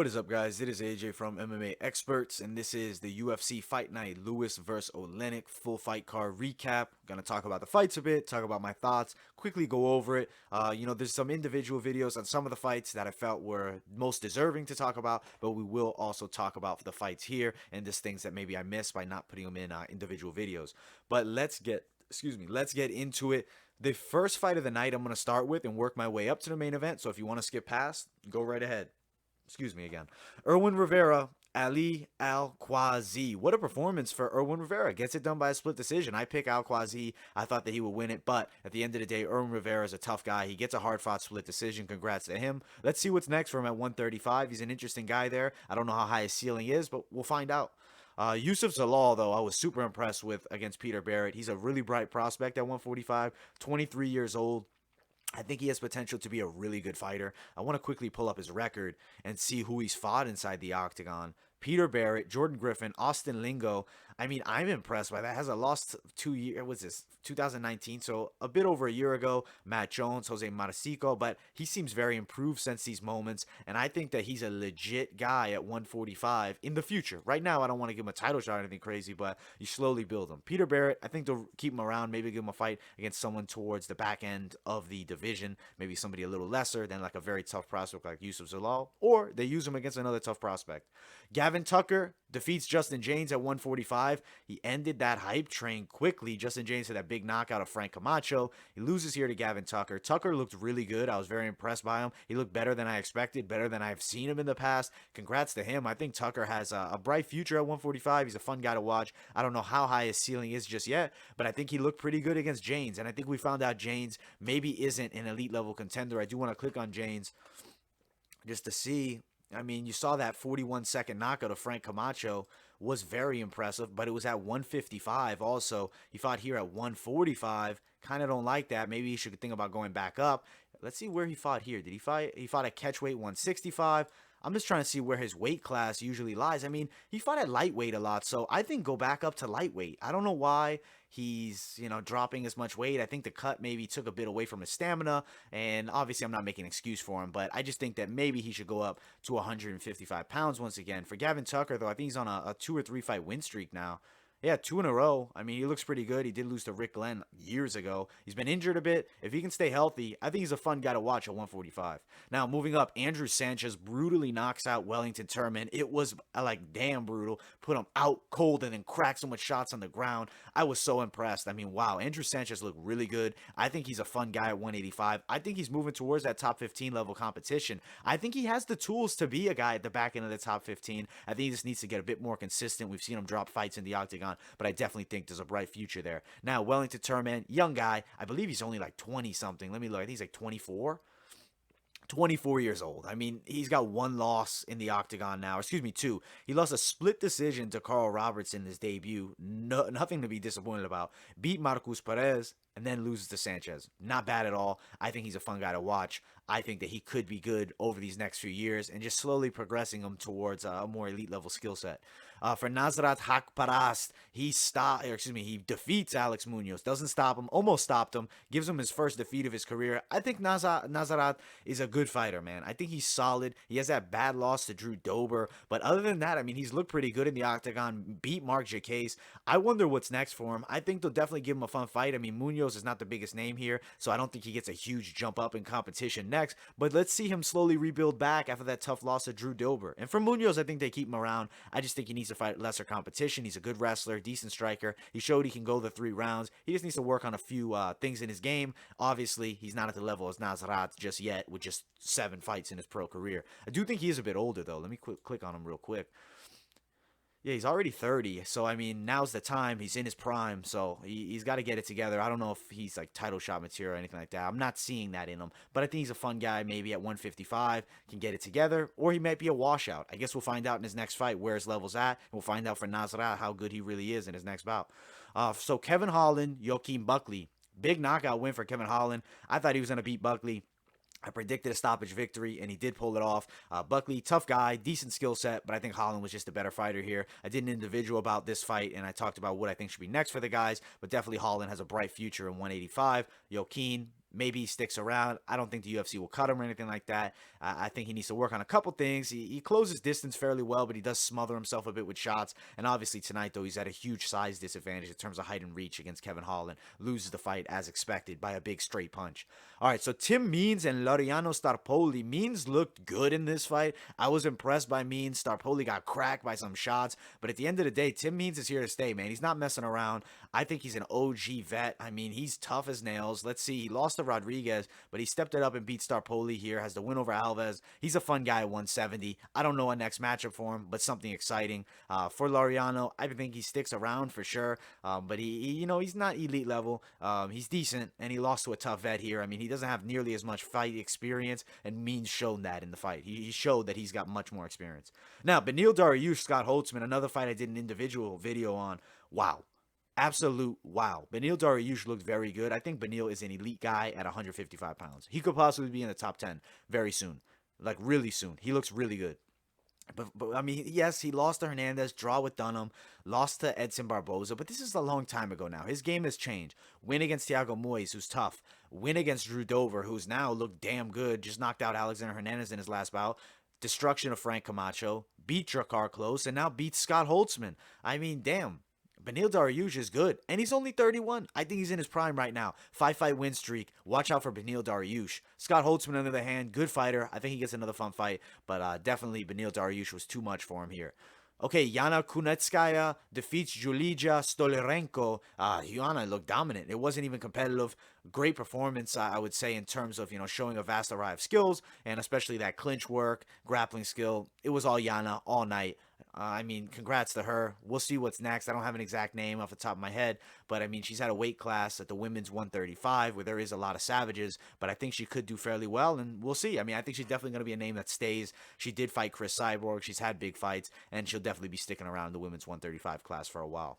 What is up, guys? It is AJ from MMA Experts, and this is the UFC Fight Night Lewis vs. Oleinik full fight card recap. Gonna talk about the fights a bit, talk about my thoughts, quickly go over it. There's some individual videos on some of the fights that I felt were most deserving to talk about, but we will also talk about the fights here and just things that maybe I missed by not putting them in individual videos. But let's get into it. The first fight of the night I'm gonna start with and work my way up to the main event. So if you want to skip past, go right ahead. Excuse me again. Irwin Rivera, Ali Al-Quazi. What a performance for Irwin Rivera. Gets it done by a split decision. I pick Al-Quazi. I thought that he would win it, but at the end of the day, Irwin Rivera is a tough guy. He gets a hard-fought split decision. Congrats to him. Let's see what's next for him at 135. He's an interesting guy there. I don't know how high his ceiling is, but we'll find out. Yusuf Zalal, though, I was super impressed with against Peter Barrett. He's a really bright prospect at 145, 23 years old. I think he has potential to be a really good fighter. I want to quickly pull up his record and see who he's fought inside the octagon. Peter Barrett, Jordan Griffin, Austin Lingo. I mean, I'm impressed by that. Has a lost 2 years. What's this? 2019, so a bit over a year ago. Matt Jones, Jose Marcico, but he seems very improved since these moments, and I think that he's a legit guy at 145 in the future. Right now, I don't want to give him a title shot or anything crazy, but you slowly build him. Peter Barrett, I think they'll keep him around, maybe give him a fight against someone towards the back end of the division, maybe somebody a little lesser than like a very tough prospect like Yusuf Zalal, or they use him against another tough prospect. Gavin Tucker defeats Justin James at 145. He ended that hype train quickly. Justin James had that big knockout of Frank Camacho. He loses here to Gavin Tucker. Tucker looked really good. I was very impressed by him. He looked better than I expected, better than I've seen him in the past. Congrats to him. I think Tucker has a bright future at 145. He's a fun guy to watch. I don't know how high his ceiling is just yet, but I think he looked pretty good against James, and I think we found out James maybe isn't an elite level contender. I do want to click on James just to see. I mean, you saw that 41-second knockout of Frank Camacho was very impressive, but it was at 155 also. He fought here at 145. Kind of don't like that. Maybe he should think about going back up. Let's see where he fought here. Did he fight? He fought at catchweight 165. I'm just trying to see where his weight class usually lies. I mean, he fought at lightweight a lot, so I think go back up to lightweight. I don't know why he's, dropping as much weight. I think the cut maybe took a bit away from his stamina, and obviously I'm not making an excuse for him, but I just think that maybe he should go up to 155 pounds once again. For Gavin Tucker, though, I think he's on a 2 or 3 fight win streak now. Yeah, 2 in a row. I mean, he looks pretty good. He did lose to Rick Glenn years ago. He's been injured a bit. If he can stay healthy, I think he's a fun guy to watch at 145. Now, moving up, Andrew Sanchez brutally knocks out Wellington Turman. It was, damn brutal. Put him out cold and then cracked so much shots on the ground. I was so impressed. I mean, wow, Andrew Sanchez looked really good. I think he's a fun guy at 185. I think he's moving towards that top 15 level competition. I think he has the tools to be a guy at the back end of the top 15. I think he just needs to get a bit more consistent. We've seen him drop fights in the octagon, but I definitely think there's a bright future there. Now, Wellington Turman, young guy. I believe he's only like 20-something. Let me look. I think he's like 24. 24 years old. I mean, he's got 1 loss in the octagon now. Excuse me, 2. He lost a split decision to Carl Roberts in his debut. Nothing to be disappointed about. Beat Marcus Perez and then loses to Sanchez. Not bad at all. I think he's a fun guy to watch. I think that he could be good over these next few years and just slowly progressing him towards a more elite level skill set. For Nasrat Hakparast, he defeats Alex Munoz. Doesn't stop him, almost stopped him, gives him his first defeat of his career. I think Nazarat is a good fighter, man. I think he's solid. He has that bad loss to Drew Dober, but other than that, I mean, he's looked pretty good in the octagon, beat Mark Jacquez. I wonder what's next for him. I think they'll definitely give him a fun fight. I mean, Munoz is not the biggest name here, so I don't think he gets a huge jump up in competition next, but let's see him slowly rebuild back after that tough loss to Drew Dober. And for Munoz, I think they keep him around. I just think he needs to fight lesser competition. He's a good wrestler, decent striker. He showed he can go the 3 rounds. He just needs to work on a few things in his game. Obviously, he's not at the level as Nasrat just yet with just 7 fights in his pro career. I do think he is a bit older, though. Let me click on him real quick. Yeah, he's already 30, so I mean, now's the time. He's in his prime, so he's got to get it together. I don't know if he's like title shot material or anything like that. I'm not seeing that in him, but I think he's a fun guy. Maybe at 155 can get it together, or he might be a washout. I guess we'll find out in his next fight where his level's at. We'll find out for Nasrat how good he really is in his next bout. So Kevin Holland, Joachim Buckley, big knockout win for Kevin Holland. I thought he was gonna beat Buckley. I predicted a stoppage victory, and he did pull it off. Buckley, tough guy, decent skill set, but I think Holland was just a better fighter here. I did an individual about this fight, and I talked about what I think should be next for the guys, but definitely Holland has a bright future in 185. Joaquin, Maybe he sticks around. I don't think the UFC will cut him or anything like that. I think he needs to work on a couple things. He closes distance fairly well, but he does smother himself a bit with shots. And obviously tonight, though, he's at a huge size disadvantage in terms of height and reach against Kevin Holland. Loses the fight as expected by a big straight punch. All right, so Tim Means and Laureano Starpoli. Means looked good in this fight. I was impressed by Means. Starpoli got cracked by some shots. But at the end of the day, Tim Means is here to stay, man. He's not messing around. I think he's an OG vet. I mean, he's tough as nails. Let's see. He lost to Rodriguez, but he stepped it up and beat Starpoli here. Has the win over Alves. He's a fun guy at 170. I don't know a next matchup for him, but something exciting. For Laureano, I think he sticks around for sure. But he's not elite level. He's decent, and he lost to a tough vet here. I mean, he doesn't have nearly as much fight experience, and Means shown that in the fight. He showed that he's got much more experience. Now, Beneil Dariush, Scott Holtzman, another fight I did an individual video on. Wow. Absolute wow. Beneil Dariush looked very good. I think Beneil is an elite guy at 155 pounds. He could possibly be in the top 10 very soon. Like, really soon. He looks really good. But I mean, yes, he lost to Hernandez, draw with Dunham, lost to Edson Barboza, but this is a long time ago now. His game has changed. Win against Thiago Moyes, who's tough. Win against Drew Dover, who's now looked damn good. Just knocked out Alexander Hernandez in his last bout. Destruction of Frank Camacho. Beat Drakkar Klose, and now beats Scott Holtzman. I mean, damn. Beneil Dariush is good, and he's only 31. I think he's in his prime right now. 5-fight win streak. Watch out for Beneil Dariush. Scott Holtzman, on the other hand, good fighter. I think he gets another fun fight, but definitely Beneil Dariush was too much for him here. Okay, Jana Kunetskaya defeats Julija Stolerenko. Jana looked dominant. It wasn't even competitive. Great performance, I would say, in terms of, showing a vast array of skills, and especially that clinch work, grappling skill. It was all Jana all night. I mean, congrats to her. We'll see what's next. I don't have an exact name off the top of my head, but I mean, she's had a weight class at the women's 135 where there is a lot of savages, but I think she could do fairly well, and we'll see. I mean, I think she's definitely going to be a name that stays. She did fight Chris Cyborg. She's had big fights, and she'll definitely be sticking around in the women's 135 class for a while.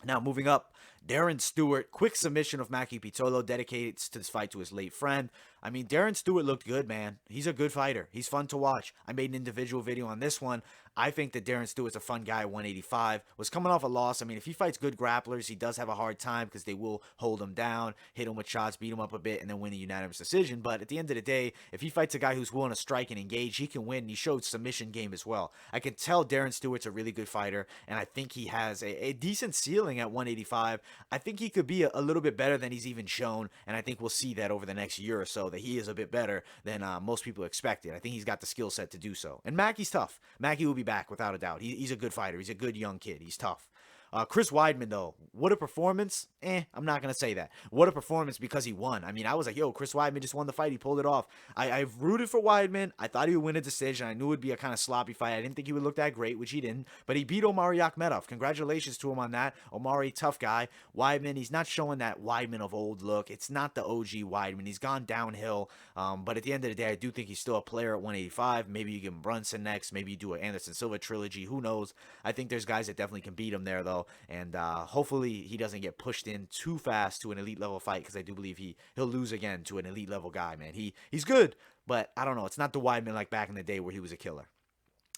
Now, moving up, Darren Stewart, quick submission of Maki Pitolo, dedicates to this fight to his late friend. I mean, Darren Stewart looked good, man. He's a good fighter. He's fun to watch. I made an individual video on this one. I think that Darren Stewart's a fun guy at 185. Was coming off a loss. I mean, if he fights good grapplers, he does have a hard time because they will hold him down, hit him with shots, beat him up a bit, and then win a unanimous decision. But at the end of the day, if he fights a guy who's willing to strike and engage, he can win. He showed submission game as well. I can tell Darren Stewart's a really good fighter, and I think he has a decent ceiling at 185. I think he could be a little bit better than he's even shown, and I think we'll see that over the next year or so, that he is a bit better than most people expected. I think he's got the skill set to do so. And Mackey's tough. Mackey will be back without a doubt. He's a good fighter. He's a good young kid. He's tough. Chris Weidman, though, what a performance. I'm not going to say that. What a performance because he won. I mean, I was like, yo, Chris Weidman just won the fight. He pulled it off. I've rooted for Weidman. I thought he would win a decision. I knew it would be a kind of sloppy fight. I didn't think he would look that great, which he didn't. But he beat Omari Akhmedov. Congratulations to him on that. Omari, tough guy. Weidman, he's not showing that Weidman of old look. It's not the OG Weidman. He's gone downhill. But at the end of the day, I do think he's still a player at 185. Maybe you give him Brunson next. Maybe you do an Anderson Silva trilogy. Who knows? I think there's guys that definitely can beat him there, though. And hopefully he doesn't get pushed in too fast to an elite level fight, because I do believe he'll lose again to an elite level guy, man. He's good, but I don't know. It's not the Weidman like back in the day where he was a killer.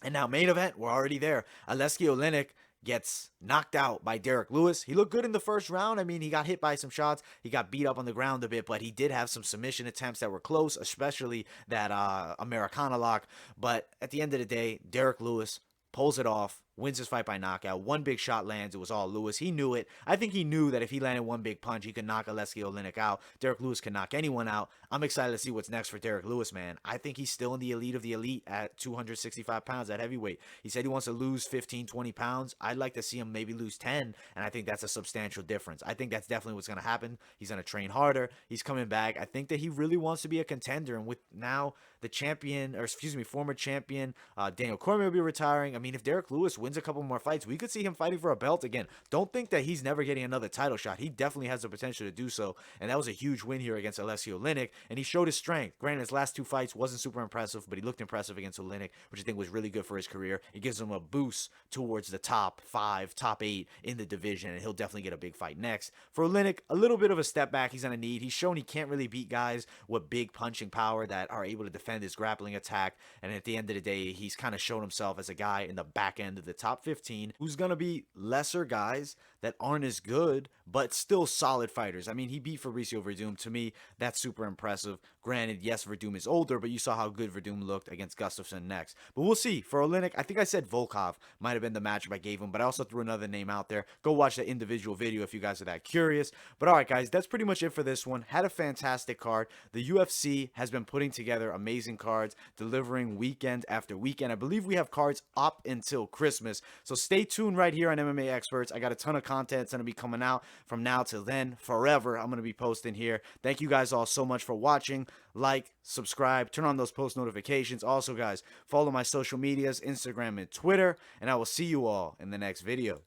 And now main event, we're already there. Aleksei Oleinik gets knocked out by Derek Lewis. He looked good in the first round. I mean, he got hit by some shots. He got beat up on the ground a bit, but he did have some submission attempts that were close, especially that Americana lock. But at the end of the day, Derek Lewis pulls it off, wins his fight by knockout. One big shot lands. It was all Lewis. He knew it. I think he knew that if he landed one big punch, he could knock Aleksei Oleinik out. Derek Lewis can knock anyone out. I'm excited to see what's next for Derek Lewis, man. I think he's still in the elite of the elite at 265 pounds at heavyweight. He said he wants to lose 15, 20 pounds. I'd like to see him maybe lose 10, and I think that's a substantial difference. I think that's definitely what's going to happen. He's going to train harder. He's coming back. I think that he really wants to be a contender, and with now the champion, or excuse me, former champion, Daniel Cormier will be retiring. I mean, if Derek Lewis wins a couple more fights, we could see him fighting for a belt again. Don't think that he's never getting another title shot. He definitely has the potential to do so, and that was a huge win here against Aleksei Oleinik, and he showed his strength. Granted, his last two fights wasn't super impressive, but he looked impressive against Oleinik, which I think was really good for his career. It gives him a boost towards the top 5, top 8 in the division, and he'll definitely get a big fight next. For Oleinik, a little bit of a step back he's going to need. He's shown he can't really beat guys with big punching power that are able to defend his grappling attack, and at the end of the day, he's kind of shown himself as a guy in the back end of the top 15 who's going to be lesser guys that aren't as good, but still solid fighters. I mean, he beat Fabricio Verdum. To me, that's super impressive. Granted, yes, Verdum is older, but you saw how good Verdum looked against Gustafsson next. But we'll see. For Oleinik, I think I said Volkov might have been the matchup I gave him, but I also threw another name out there. Go watch the individual video if you guys are that curious. But all right, guys, that's pretty much it for this one. Had a fantastic card. The UFC has been putting together amazing cards, delivering weekend after weekend. I believe we have cards up until Christmas. So stay tuned right here on MMA Experts. I got a ton of content that's going to be coming out from now till then, forever. I'm going to be posting here. Thank you guys all so much for watching. Like, subscribe, turn on those post notifications. Also, guys, follow my social medias, Instagram and Twitter, and I will see you all in the next video.